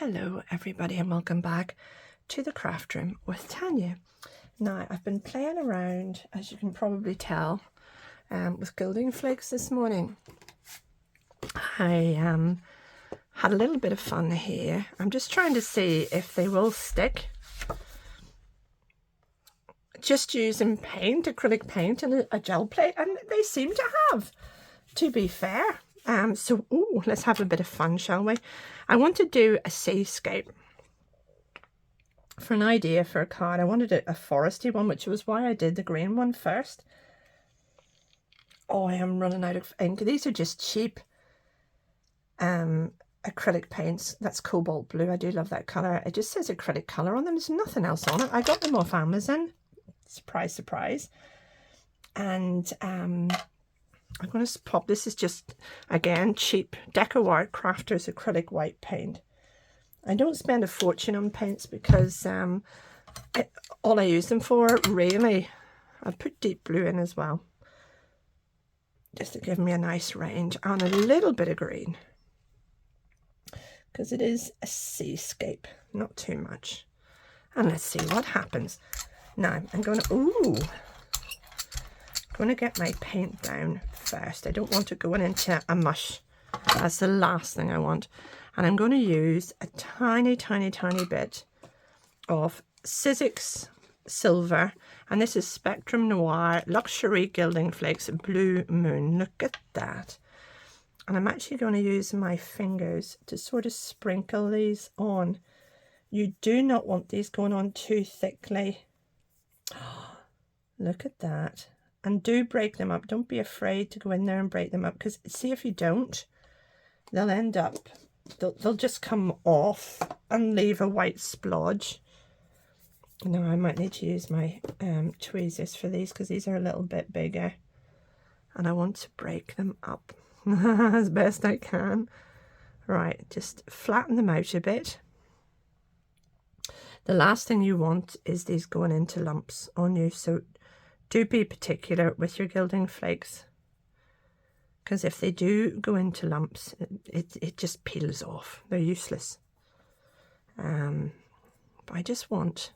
Hello everybody and welcome back to the craft room with Tanya. Now I've been playing around, as you can probably tell, with gilding flakes this morning. I had a little bit of fun here. I'm just trying to see if they will stick. Just using paint, acrylic paint and a gel plate, and they seem to have, to be fair. So let's have a bit of fun, shall we? I want to do a seascape. For an idea for a card, I wanted a foresty one, which was why I did the green one first. Oh, I am running out of ink. These are just cheap acrylic paints. That's cobalt blue. I do love that colour. It just says acrylic colour on them. There's nothing else on it. I got them off Amazon. Surprise, surprise. And I'm going to pop, this is just, again, cheap Deco Art Crafters acrylic white paint. I don't spend a fortune on paints because all I use them for, really, I put deep blue in as well, just to give me a nice range, and a little bit of green, because it is a seascape, not too much. And let's see what happens. Now, I'm going to get my paint down first. I don't want it going into a mush. That's the last thing I want. And I'm going to use a tiny bit of Sizzix Silver. And this is Spectrum Noir Luxury Gilding Flakes Blue Moon. Look at that. And I'm actually going to use my fingers to sort of sprinkle these on. You do not want these going on too thickly. Look at that. And do break them up. Don't be afraid to go in there and break them up, because see, if you don't, they'll end up, they'll just come off and leave a white splodge. Now I might need to use my tweezers for these, because these are a little bit bigger and I want to break them up as best I can. Right, just flatten them out a bit. The last thing you want is these going into lumps on you, so do be particular with your gilding flakes, because if they do go into lumps, it just peels off. They're useless. But I just want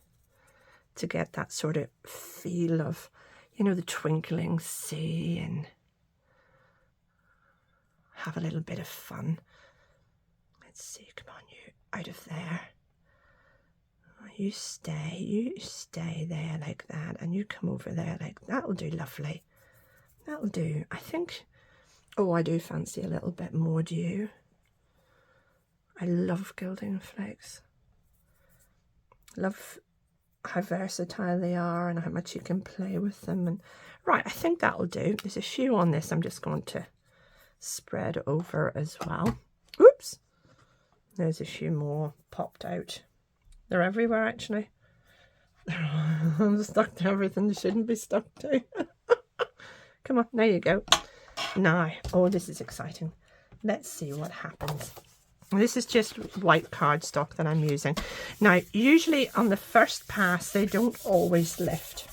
to get that sort of feel of, you know, the twinkling sea, and have a little bit of fun. Let's see, come on, you out of there. You stay there like that, and you come over there like that. That'll do lovely. That'll do. I think, oh, I do fancy a little bit more, do you? I love gilding flakes. Love how versatile they are and how much you can play with them. And right, I think that'll do. There's a few on this I'm just going to spread over as well. Oops. There's a few more popped out. They're everywhere, actually. I'm stuck to everything they shouldn't be stuck to. Come on, there you go. Now, oh, this is exciting. Let's see what happens. This is just white cardstock that I'm using. Now, usually on the first pass, they don't always lift.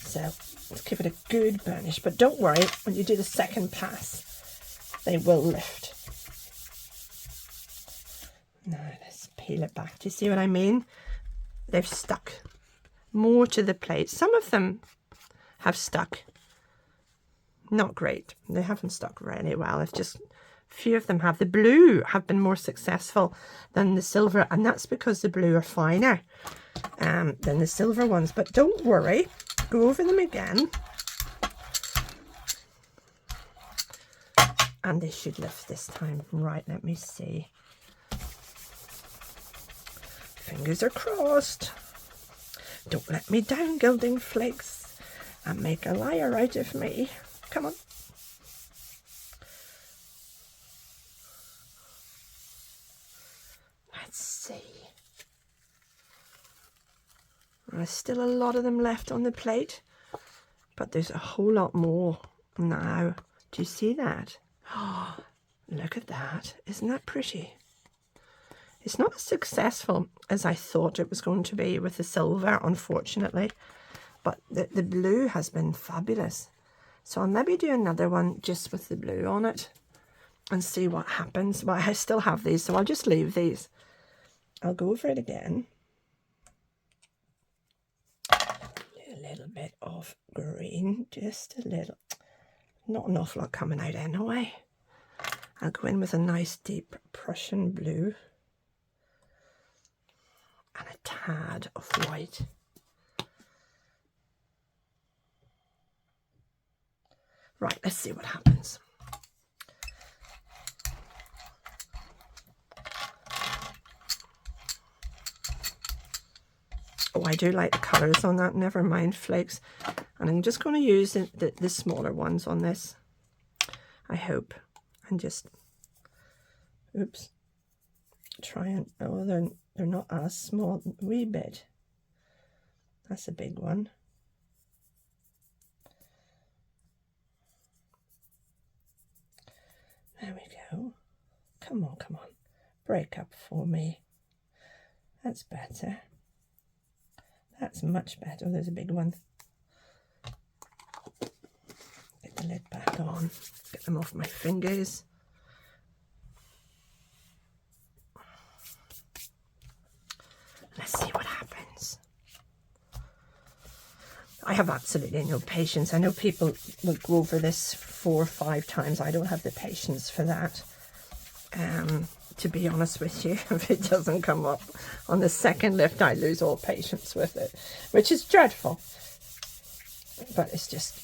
So, let's give it a good burnish. But don't worry, when you do the second pass, they will lift. Now, let's peel it back. Do you see what I mean? They've stuck more to the plate. Some of them have stuck. Not great. They haven't stuck really well. It's just a few of them have. The blue have been more successful than the silver, and that's because the blue are finer than the silver ones. But don't worry. Go over them again. And they should lift this time. Right, let me see. Fingers are crossed. Don't let me down, gilding flakes, and make a liar out of me. Come on. Let's see. There's still a lot of them left on the plate, but there's a whole lot more now. Do you see that? Oh, look at that. Isn't that pretty? It's not as successful as I thought it was going to be with the silver, unfortunately, but the blue has been fabulous. So I'll maybe do another one just with the blue on it. and see what happens. Well, I still have these, so I'll just leave these. I'll go over it again. A little bit of green, just a little. Not an awful lot coming out anyway. I'll go in with a nice deep Prussian blue and a tad of white. Right, let's see what happens. Oh, I do like the colours on that, never mind flakes. And I'm just going to use the smaller ones on this, I hope. And just, oops, try and, oh, they're not as small, a wee bit. That's a big one. There we go. Come on, come on. Break up for me. That's better. That's much better. Oh, there's a big one. Get the lid back on. Get them off my fingers. Let's see what happens. I have absolutely no patience. I know people will go over this 4 or 5 times. I don't have the patience for that. To be honest with you, if it doesn't come up on the second lift, I lose all patience with it, which is dreadful. But it's just,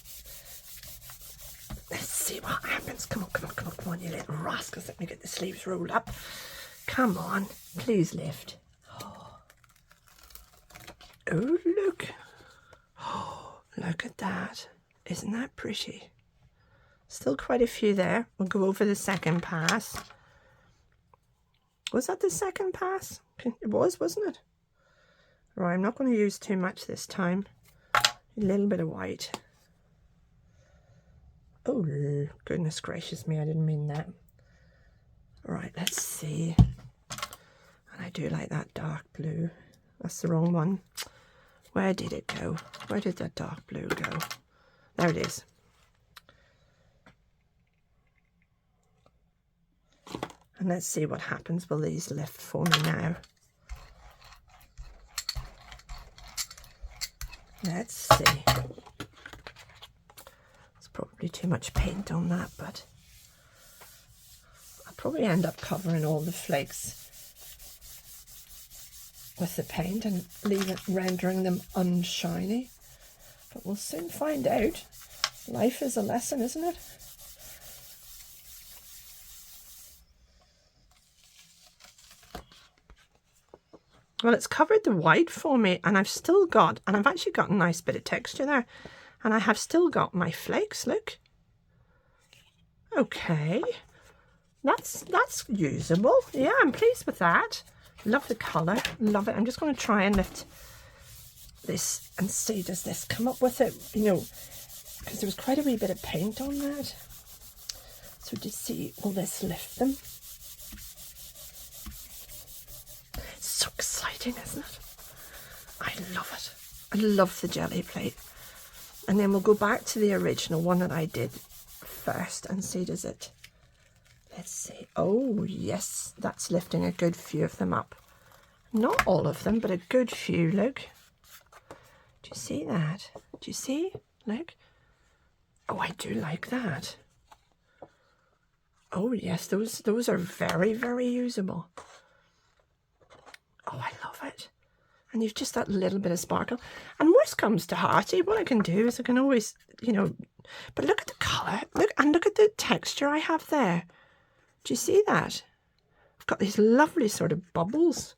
let's see what happens. Come on, come on, come on, come on, you little rascals. Let me get the sleeves rolled up. Come on, please lift. Oh, look. Oh, look at that. Isn't that pretty? Still quite a few there. We'll go over the second pass. Was that the second pass? It was, wasn't it? Right, I'm not going to use too much this time. A little bit of white. Oh, goodness gracious me, I didn't mean that. Right, let's see. And I do like that dark blue. That's the wrong one. Where did it go? Where did that dark blue go? There it is. And let's see what happens. Will these lift for me now? Let's see. There's probably too much paint on that, but I'll probably end up covering all the flakes with the paint and rendering them unshiny. But we'll soon find out. Life is a lesson, isn't it? Well, it's covered the white for me, and I've still got, and I've actually got a nice bit of texture there, and I have still got my flakes, look. Okay, that's usable. Yeah, I'm pleased with that. Love the colour, love it. I'm just going to try and lift this and see, does this come up with it, you know, because there was quite a wee bit of paint on that. So to see, will this lift them? So exciting, isn't it? I love it. I love the Gelli plate. And then we'll go back to the original one that I did first and see, does it, let's see. Oh yes, that's lifting a good few of them up. Not all of them, but a good few. Look, do you see that? Do you see? Look. Oh, I do like that. Oh yes, those are very, very usable. Oh, I love it. And you've just that little bit of sparkle. And worst comes to hearty, what I can do is I can always, you know, but look at the colour. Look, and look at the texture I have there. Do you see that? I've got these lovely sort of bubbles.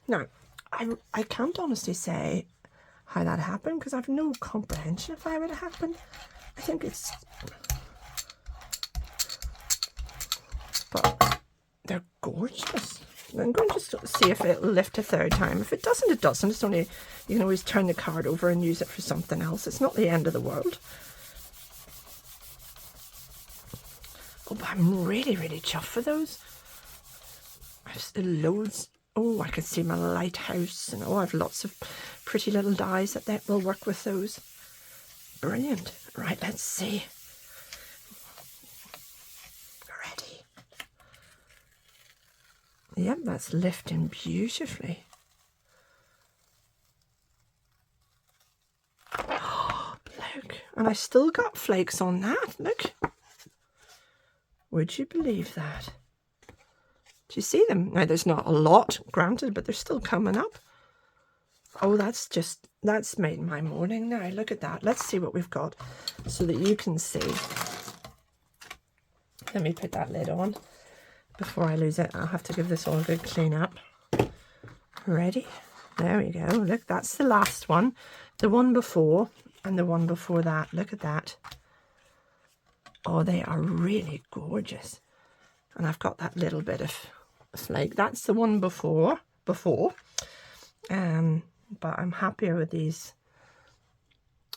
Now, I can't honestly say how that happened because I've no comprehension of how it happened. I think it's... But they're gorgeous. I'm going to just see if it'll lift a third time. If it doesn't, it doesn't. It's only, you can always turn the card over and use it for something else. It's not the end of the world. Oh, but I'm really, really chuffed for those. I've loads. Oh, I can see my lighthouse. And oh, I've lots of pretty little dies that will work with those. Brilliant. Right, let's see. Ready. Yep, that's lifting beautifully. Look, and I still got flakes on that. Look. Would you believe that? Do you see them? Now, there's not a lot, granted, but they're still coming up. Oh, that's made my morning now. Look at that. Let's see what we've got so that you can see. Let me put that lid on before I lose it. I'll have to give this all a good clean up. Ready? There we go. Look, that's the last one. The one before and the one before that. Look at that. Oh, they are really gorgeous. And I've got that little bit of flake. That's the one before. But I'm happier with these.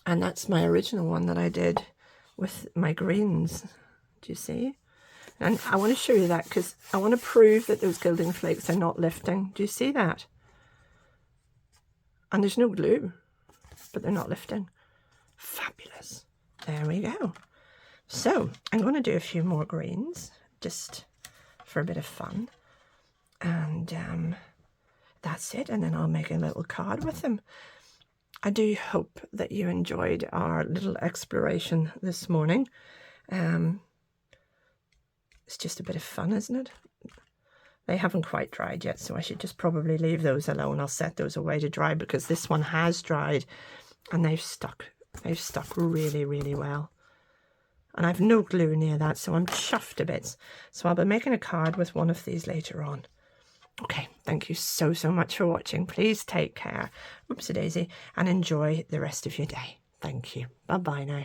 And that's my original one that I did with my greens. Do you see? And I want to show you that because I want to prove that those gilding flakes are not lifting. Do you see that? And there's no glue, but they're not lifting. Fabulous. There we go. So I'm going to do a few more greens just for a bit of fun. And that's it. And then I'll make a little card with them. I do hope that you enjoyed our little exploration this morning. It's just a bit of fun, isn't it? They haven't quite dried yet, so I should just probably leave those alone. I'll set those away to dry because this one has dried and they've stuck. They've stuck really, really well. And I've no glue near that, so I'm chuffed a bit. So I'll be making a card with one of these later on. Okay, thank you so, so much for watching. Please take care, oopsie daisy, and enjoy the rest of your day. Thank you. Bye-bye now.